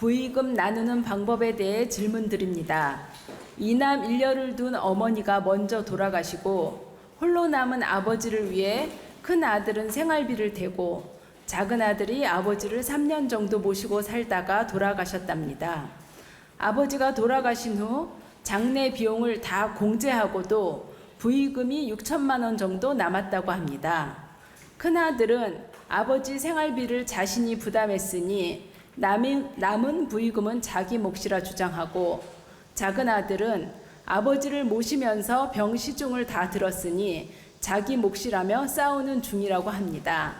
부의금 나누는 방법에 대해 질문드립니다. 이남 일녀를 둔 어머니가 먼저 돌아가시고 홀로 남은 아버지를 위해 큰 아들은 생활비를 대고 작은 아들이 아버지를 3년 정도 모시고 살다가 돌아가셨답니다. 아버지가 돌아가신 후 장례 비용을 다 공제하고도 부의금이 6천만 원 정도 남았다고 합니다. 큰아들은 아버지 생활비를 자신이 부담했으니 남은 부의금은 자기 몫이라 주장하고, 작은 아들은 아버지를 모시면서 병 시중을 다 들었으니 자기 몫이라며 싸우는 중이라고 합니다.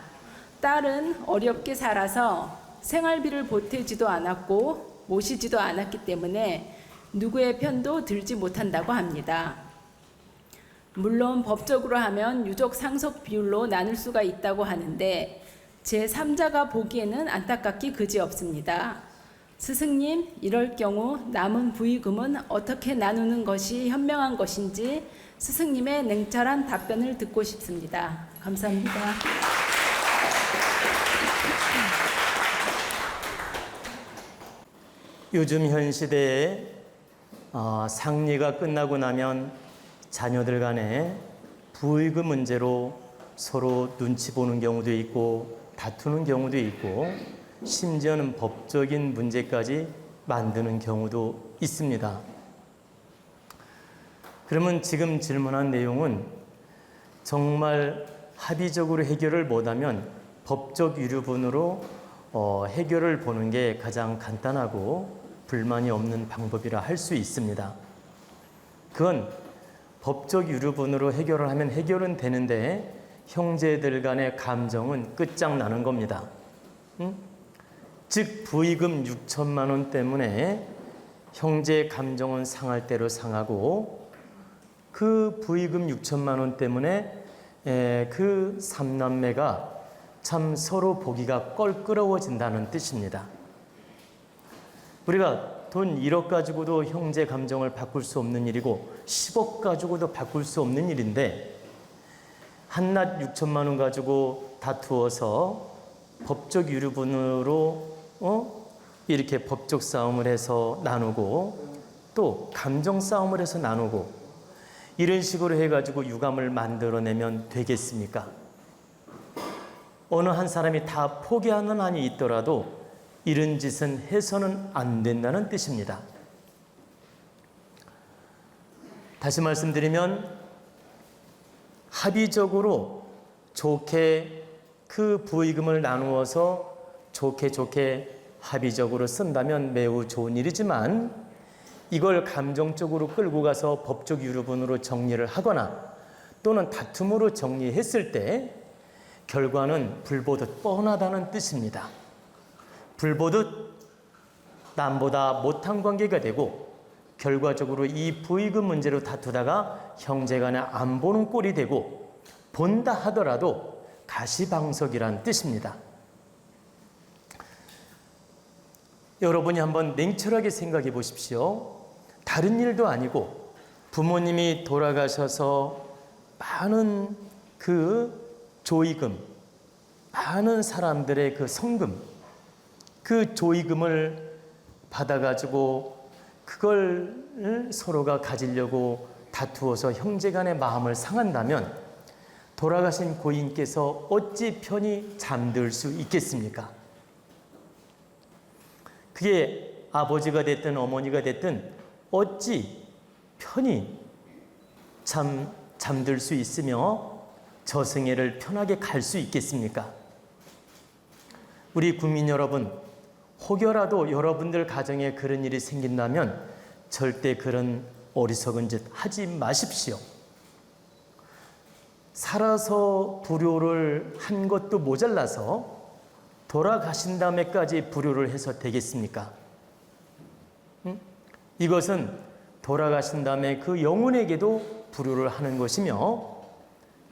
딸은 어렵게 살아서 생활비를 보태지도 않았고 모시지도 않았기 때문에 누구의 편도 들지 못한다고 합니다. 물론 법적으로 하면 유족 상속 비율로 나눌 수가 있다고 하는데 제3자가 보기에는 안타깝기 그지없습니다. 스승님, 이럴 경우 남은 부의금은 어떻게 나누는 것이 현명한 것인지 스승님의 냉철한 답변을 듣고 싶습니다. 감사합니다. 요즘 현 시대에 상리가 끝나고 나면 자녀들 간에 부의금 문제로 서로 눈치 보는 경우도 있고 다투는 경우도 있고 심지어는 법적인 문제까지 만드는 경우도 있습니다. 그러면 지금 질문한 내용은 정말 합의적으로 해결을 못하면 법적 유류분으로 해결을 보는 게 가장 간단하고 불만이 없는 방법이라 할 수 있습니다. 그건 법적 유류분으로 해결을 하면 해결은 되는데 형제들 간의 감정은 끝장나는 겁니다. 즉 부의금 6천만 원 때문에 형제 감정은 상할 대로 상하고 그 부의금 6천만 원 때문에 그 삼남매가 참 서로 보기가 껄끄러워진다는 뜻입니다. 우리가 돈 1억 가지고도 형제 감정을 바꿀 수 없는 일이고 10억 가지고도 바꿀 수 없는 일인데 한낱 6천만 원 가지고 다투어서 법적 유류분으로 이렇게 법적 싸움을 해서 나누고 또 감정 싸움을 해서 나누고 이런 식으로 해가지고 유감을 만들어내면 되겠습니까? 어느 한 사람이 다 포기하는 한이 있더라도 이런 짓은 해서는 안 된다는 뜻입니다. 다시 말씀드리면 합의적으로 좋게 그 부의금을 나누어서 좋게 합의적으로 쓴다면 매우 좋은 일이지만 이걸 감정적으로 끌고 가서 법적 유류분으로 정리를 하거나 또는 다툼으로 정리했을 때 결과는 불보듯 뻔하다는 뜻입니다. 불보듯 남보다 못한 관계가 되고 결과적으로 이 부의금 문제로 다투다가 형제간에 안 보는 꼴이 되고 본다 하더라도 가시방석이란 뜻입니다. 여러분이 한번 냉철하게 생각해 보십시오. 다른 일도 아니고 부모님이 돌아가셔서 많은 그 조의금, 많은 사람들의 그 성금, 그 조의금을 받아가지고 그걸 서로가 가지려고 다투어서 형제간의 마음을 상한다면 돌아가신 고인께서 어찌 편히 잠들 수 있겠습니까? 그게 아버지가 됐든 어머니가 됐든 어찌 편히 잠들 수 있으며 저승해를 편하게 갈 수 있겠습니까? 우리 국민 여러분, 혹여라도 여러분들 가정에 그런 일이 생긴다면 절대 그런 어리석은 짓 하지 마십시오. 살아서 불효를 한 것도 모자라서 돌아가신 다음에까지 불효를 해서 되겠습니까? 이것은 돌아가신 다음에 그 영혼에게도 불효를 하는 것이며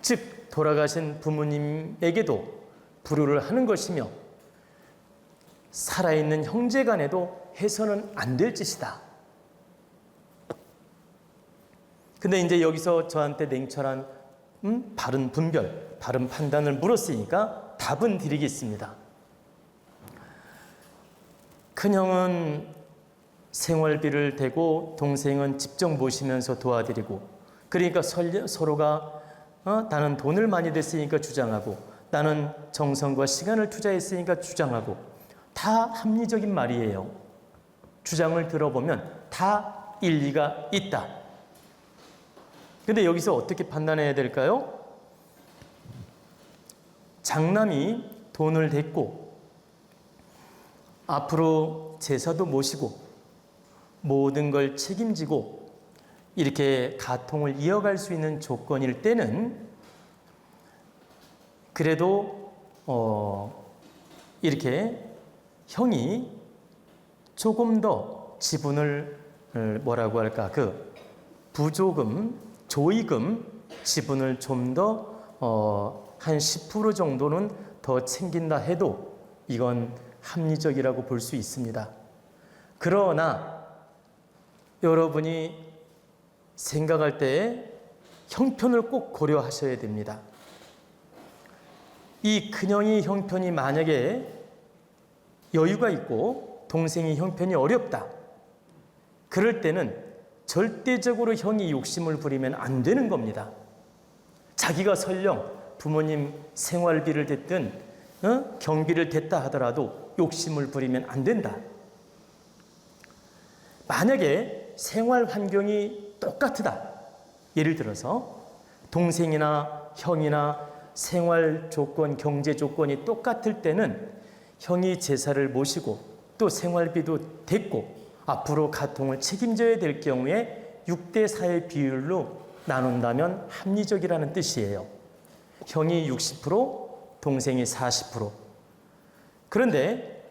즉 돌아가신 부모님에게도 불효를 하는 것이며 살아있는 형제간에도 해서는 안 될 짓이다. 근데 이제 여기서 저한테 냉철한 바른 분별, 바른 판단을 물었으니까 답은 드리겠습니다. 큰형은 생활비를 대고 동생은 집정 모시면서 도와드리고, 그러니까 서로가 나는 돈을 많이 냈으니까 주장하고, 나는 정성과 시간을 투자했으니까 주장하고, 다 합리적인 말이에요. 주장을 들어보면 다 일리가 있다. 근데 여기서 어떻게 판단해야 될까요? 장남이 돈을 댔고 앞으로 제사도 모시고 모든 걸 책임지고 이렇게 가통을 이어갈 수 있는 조건일 때는 그래도 이렇게 형이 조금 더 지분을 뭐라고 할까, 그 부조금, 조의금 지분을 좀 더 한 10% 정도는 더 챙긴다 해도 이건 합리적이라고 볼 수 있습니다. 그러나 여러분이 생각할 때 형편을 꼭 고려하셔야 됩니다. 이 큰형이 형편이 만약에 여유가 있고 동생이 형편이 어렵다. 그럴 때는 절대적으로 형이 욕심을 부리면 안 되는 겁니다. 자기가 설령 부모님 생활비를 댔든 경비를 댔다 하더라도 욕심을 부리면 안 된다. 만약에 생활 환경이 똑같다. 예를 들어서 동생이나 형이나 생활 조건, 경제 조건이 똑같을 때는 형이 제사를 모시고 또 생활비도 댔고 앞으로 가통을 책임져야 될 경우에 6대4의 비율로 나눈다면 합리적이라는 뜻이에요. 형이 60%, 동생이 40%. 그런데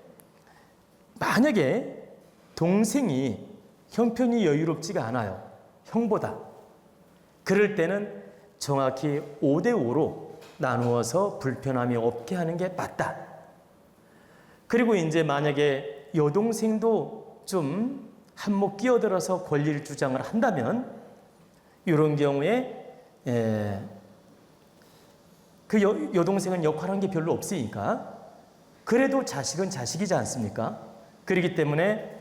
만약에 동생이 형편이 여유롭지가 않아요. 형보다. 그럴 때는 정확히 5대5로 나누어서 불편함이 없게 하는 게 맞다. 그리고 이제 만약에 여동생도 좀 한몫 끼어들어서 권리를 주장을 한다면 이런 경우에 그 여동생은 역할한 게 별로 없으니까 그래도 자식은 자식이지 않습니까? 그렇기 때문에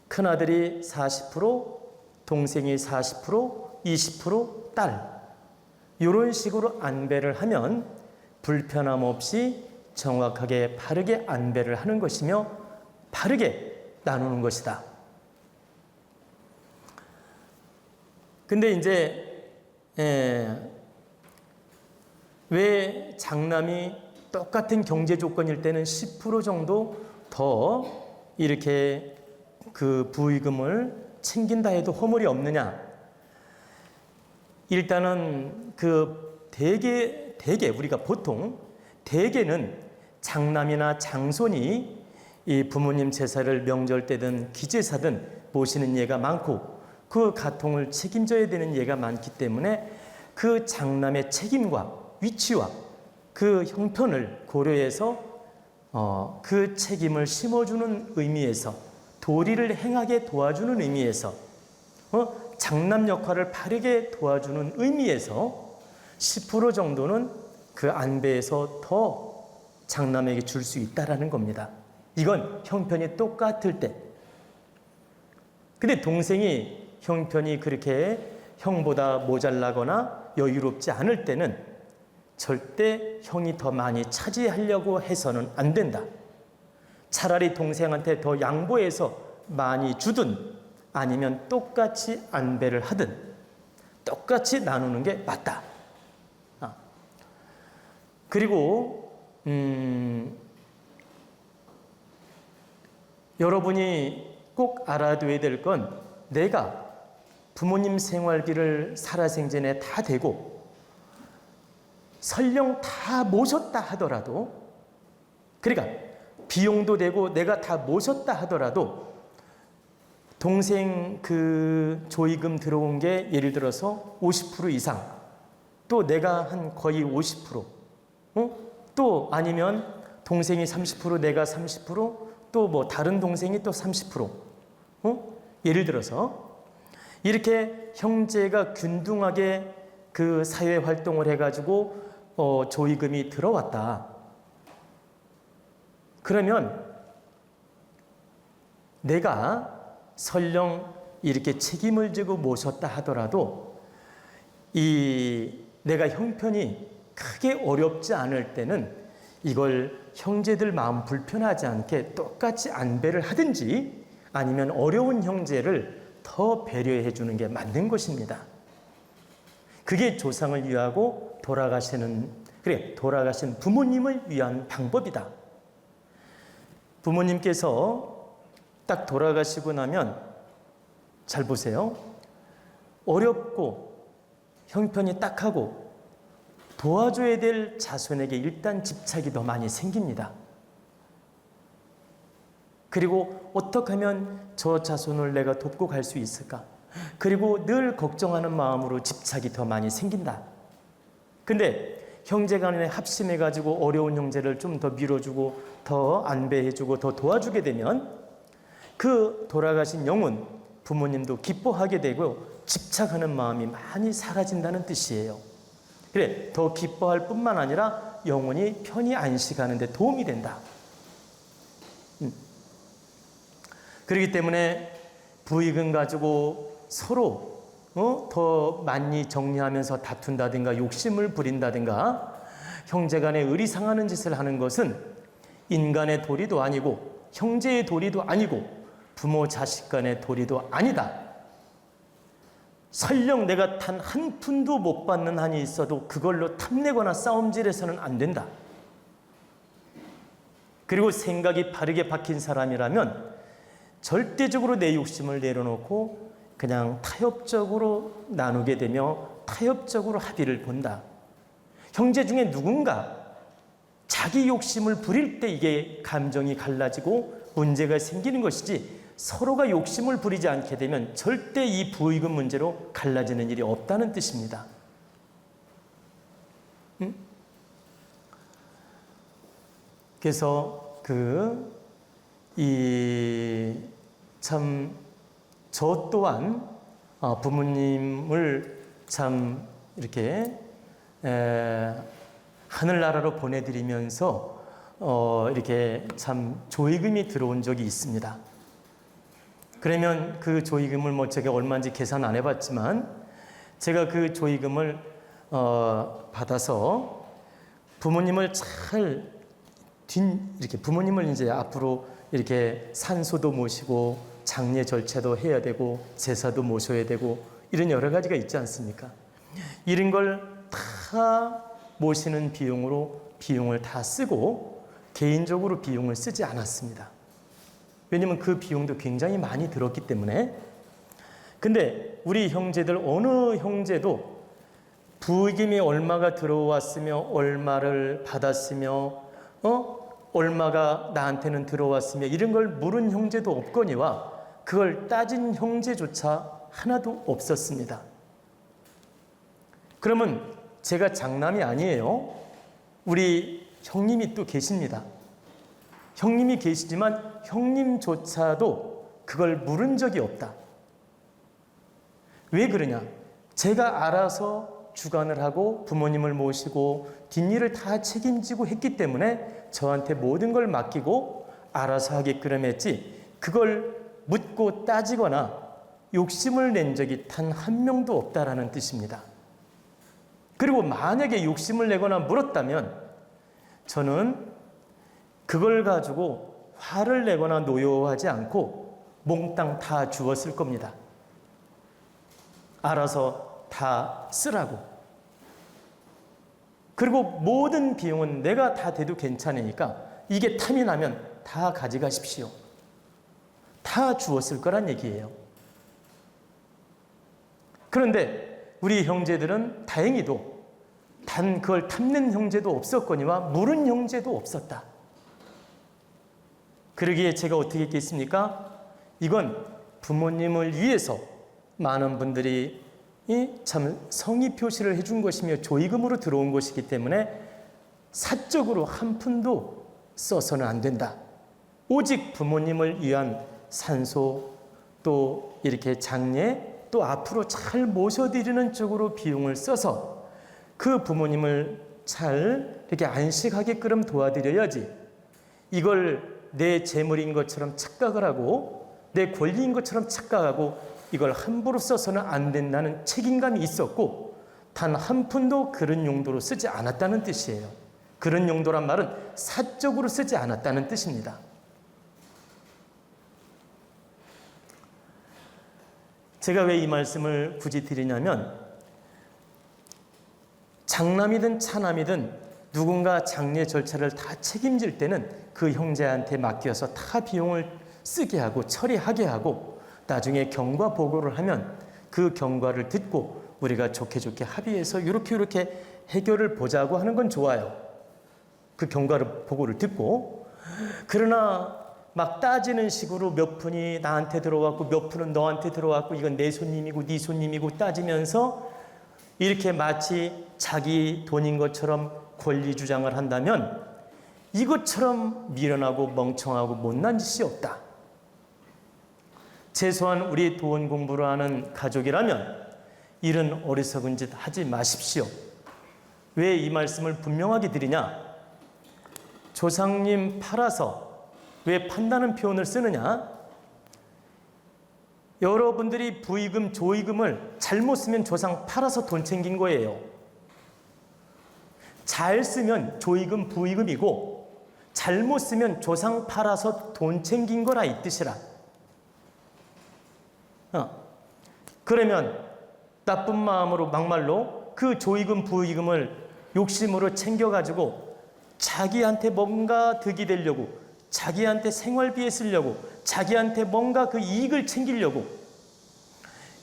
큰아들이 40%, 동생이 40%, 20% 딸 이런 식으로 안배를 하면 불편함 없이 정확하게 바르게 안배를 하는 것이며 바르게 나누는 것이다. 근데 이제 왜 장남이 똑같은 경제 조건일 때는 10% 정도 더 이렇게 그 부의금을 챙긴다 해도 허물이 없느냐? 일단은 그 대개 우리가 보통 대개는 장남이나 장손이 이 부모님 제사를 명절 때든 기제사든 모시는 예가 많고 그 가통을 책임져야 되는 예가 많기 때문에 그 장남의 책임과 위치와 그 형편을 고려해서 그 책임을 심어주는 의미에서 도리를 행하게 도와주는 의미에서 장남 역할을 바르게 도와주는 의미에서 10% 정도는 그 안배에서 더 장남에게 줄 수 있다라는 겁니다. 이건 형편이 똑같을 때. 근데 동생이 형편이 그렇게 형보다 모자라거나 여유롭지 않을 때는 절대 형이 더 많이 차지하려고 해서는 안 된다. 차라리 동생한테 더 양보해서 많이 주든 아니면 똑같이 안배를 하든 똑같이 나누는 게 맞다. 그리고 여러분이 꼭 알아둬야 될 건 내가 부모님 생활비를 살아생전에 다 대고 설령 다 모셨다 하더라도 그러니까 비용도 되고 내가 다 모셨다 하더라도 동생 그 조의금 들어온 게 예를 들어서 50% 이상 또 내가 한 거의 50% 또 아니면 동생이 30% 내가 30% 또 뭐 다른 동생이 또 30% 예를 들어서 이렇게 형제가 균등하게 그 사회 활동을 해가지고 조의금이 들어왔다. 그러면 내가 설령 이렇게 책임을 지고 모셨다 하더라도 내가 형편이 크게 어렵지 않을 때는 이걸 형제들 마음 불편하지 않게 똑같이 안배를 하든지 아니면 어려운 형제를 더 배려해 주는 게 맞는 것입니다. 그게 조상을 위하고 돌아가신 부모님을 위한 방법이다. 부모님께서 딱 돌아가시고 나면 잘 보세요. 어렵고 형편이 딱하고 도와줘야 될 자손에게 일단 집착이 더 많이 생깁니다. 그리고 어떻게 하면 저 자손을 내가 돕고 갈 수 있을까? 그리고 늘 걱정하는 마음으로 집착이 더 많이 생긴다. 근데 형제간에 합심해가지고 어려운 형제를 좀 더 밀어주고 더 안배해주고 더 도와주게 되면 그 돌아가신 영혼 부모님도 기뻐하게 되고 집착하는 마음이 많이 사라진다는 뜻이에요. 그래, 더 기뻐할 뿐만 아니라 영혼이 편히 안식하는 데 도움이 된다. 그렇기 때문에 부익은 가지고 서로 더 많이 정리하면서 다툰다든가 욕심을 부린다든가 형제간에 의리 상하는 짓을 하는 것은 인간의 도리도 아니고 형제의 도리도 아니고 부모 자식 간의 도리도 아니다. 설령 내가 단 한 푼도 못 받는 한이 있어도 그걸로 탐내거나 싸움질해서는 안 된다. 그리고 생각이 바르게 박힌 사람이라면 절대적으로 내 욕심을 내려놓고 그냥 타협적으로 나누게 되며 타협적으로 합의를 본다. 형제 중에 누군가 자기 욕심을 부릴 때 이게 감정이 갈라지고 문제가 생기는 것이지 서로가 욕심을 부리지 않게 되면 절대 이 부익은 문제로 갈라지는 일이 없다는 뜻입니다. 그래서 저 또한 부모님을 참 이렇게 하늘나라로 보내드리면서 이렇게 참 조의금이 들어온 적이 있습니다. 그러면 그 조의금을 제가 얼마인지 계산 안 해봤지만 제가 그 조의금을 받아서 부모님을 이렇게 부모님을 이제 앞으로 이렇게 산소도 모시고 장례 절차도 해야 되고 제사도 모셔야 되고 이런 여러 가지가 있지 않습니까? 이런 걸 다 모시는 비용을 다 쓰고 개인적으로 비용을 쓰지 않았습니다. 왜냐면 그 비용도 굉장히 많이 들었기 때문에. 근데 우리 형제들 어느 형제도 부익임이 얼마가 들어왔으며 얼마를 받았으며 얼마가 나한테는 들어왔으며 이런 걸 물은 형제도 없거니와 그걸 따진 형제조차 하나도 없었습니다. 그러면 제가 장남이 아니에요. 우리 형님이 또 계십니다. 형님이 계시지만 형님조차도 그걸 물은 적이 없다. 왜 그러냐? 제가 알아서 주관을 하고 부모님을 모시고 뒷일을 다 책임지고 했기 때문에 저한테 모든 걸 맡기고 알아서 하게끔 했지 그걸 묻고 따지거나 욕심을 낸 적이 단 한 명도 없다라는 뜻입니다. 그리고 만약에 욕심을 내거나 물었다면 저는 그걸 가지고 화를 내거나 노여워하지 않고 몽땅 다 주었을 겁니다. 알아서 다 쓰라고. 그리고 모든 비용은 내가 다 대도 괜찮으니까 이게 탐이 나면 다 가져가십시오. 다 주었을 거란 얘기예요. 그런데 우리 형제들은 다행히도 단 그걸 탐낸 형제도 없었거니와 물은 형제도 없었다. 그러기에 제가 어떻게 했겠습니까? 이건 부모님을 위해서 많은 분들이 참 성의 표시를 해준 것이며 조의금으로 들어온 것이기 때문에 사적으로 한 푼도 써서는 안 된다. 오직 부모님을 위한 산소 또 이렇게 장례 또 앞으로 잘 모셔드리는 쪽으로 비용을 써서 그 부모님을 잘 이렇게 안식하게끔 도와드려야지 이걸 내 재물인 것처럼 착각을 하고 내 권리인 것처럼 착각하고 이걸 함부로 써서는 안 된다는 책임감이 있었고 단 한 푼도 그런 용도로 쓰지 않았다는 뜻이에요. 그런 용도란 말은 사적으로 쓰지 않았다는 뜻입니다. 제가 왜 이 말씀을 굳이 드리냐면 장남이든 차남이든 누군가 장례 절차를 다 책임질 때는 그 형제한테 맡겨서 다 비용을 쓰게 하고 처리하게 하고 나중에 경과 보고를 하면 그 경과를 듣고 우리가 좋게 합의해서 이렇게 해결을 보자고 하는 건 좋아요. 그 경과를 보고를 듣고. 그러나 막 따지는 식으로 몇 푼이 나한테 들어왔고 몇 푼은 너한테 들어왔고 이건 내 손님이고 네 손님이고 따지면서 이렇게 마치 자기 돈인 것처럼 권리 주장을 한다면 이것처럼 미련하고 멍청하고 못난 짓이 없다. 최소한 우리 돈 공부를 하는 가족이라면 이런 어리석은 짓 하지 마십시오. 왜 이 말씀을 분명하게 드리냐? 조상님 팔아서 왜 판다는 표현을 쓰느냐? 여러분들이 부의금, 조의금을 잘못 쓰면 조상 팔아서 돈 챙긴 거예요. 잘 쓰면 조의금, 부의금이고 잘못 쓰면 조상 팔아서 돈 챙긴 거라 이 뜻이라. 그러면 나쁜 마음으로 막말로 그 조의금, 부의금을 욕심으로 챙겨가지고 자기한테 뭔가 득이 되려고 자기한테 생활비에 쓰려고 자기한테 뭔가 그 이익을 챙기려고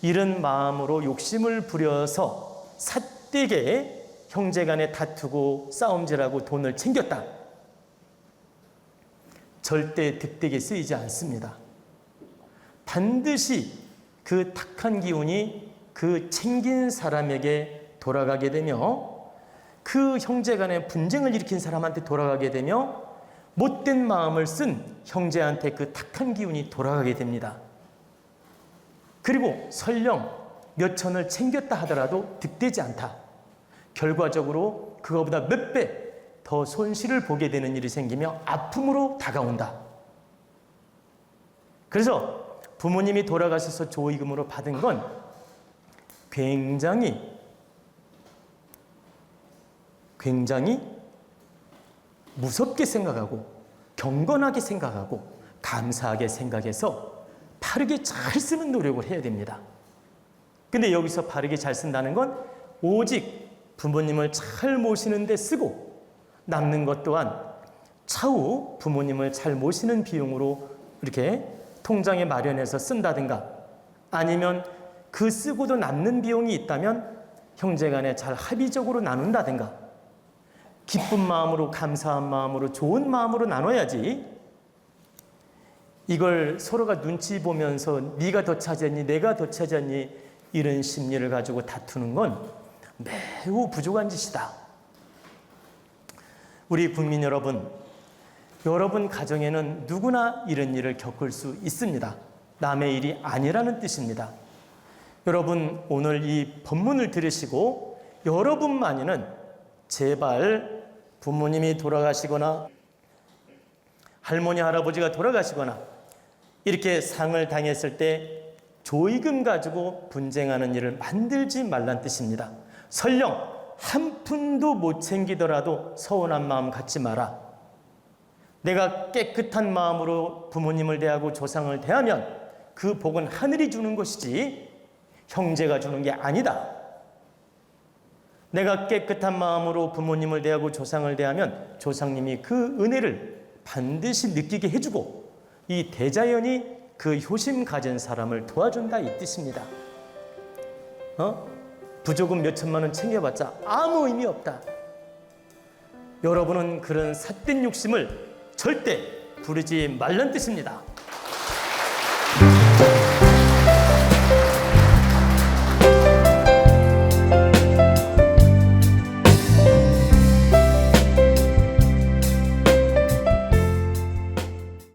이런 마음으로 욕심을 부려서 삿되게 형제간에 다투고 싸움질하고 돈을 챙겼다. 절대 득되게 쓰이지 않습니다. 반드시 그 탁한 기운이 그 챙긴 사람에게 돌아가게 되며 그 형제간에 분쟁을 일으킨 사람한테 돌아가게 되며 못된 마음을 쓴 형제한테 그 탁한 기운이 돌아가게 됩니다. 그리고 설령 몇 천을 챙겼다 하더라도 득되지 않다. 결과적으로 그거보다 몇 배 더 손실을 보게 되는 일이 생기며 아픔으로 다가온다. 그래서 부모님이 돌아가셔서 조의금으로 받은 건 굉장히 무섭게 생각하고 경건하게 생각하고 감사하게 생각해서 바르게 잘 쓰는 노력을 해야 됩니다. 근데 여기서 바르게 잘 쓴다는 건 오직 부모님을 잘 모시는 데 쓰고 남는 것 또한 차후 부모님을 잘 모시는 비용으로 이렇게 통장에 마련해서 쓴다든가 아니면 그 쓰고도 남는 비용이 있다면 형제간에 잘 합의적으로 나눈다든가 기쁜 마음으로 감사한 마음으로 좋은 마음으로 나눠야지 이걸 서로가 눈치 보면서 네가 더 차지했니 내가 더 차지했니 이런 심리를 가지고 다투는 건 매우 부족한 짓이다. 우리 국민 여러분, 여러분 가정에는 누구나 이런 일을 겪을 수 있습니다. 남의 일이 아니라는 뜻입니다. 여러분 오늘 이 본문을 들으시고 여러분만이는 제발 부모님이 돌아가시거나 할머니 할아버지가 돌아가시거나 이렇게 상을 당했을 때 조의금 가지고 분쟁하는 일을 만들지 말란 뜻입니다. 설령 한 푼도 못 챙기더라도 서운한 마음 갖지 마라. 내가 깨끗한 마음으로 부모님을 대하고 조상을 대하면 그 복은 하늘이 주는 것이지 형제가 주는 게 아니다. 내가 깨끗한 마음으로 부모님을 대하고 조상을 대하면 조상님이 그 은혜를 반드시 느끼게 해주고 이 대자연이 그 효심 가진 사람을 도와준다 이 뜻입니다. 부조금 몇 천만 원 챙겨봤자 아무 의미 없다. 여러분은 그런 삿된 욕심을 절대 부리지 말란 뜻입니다.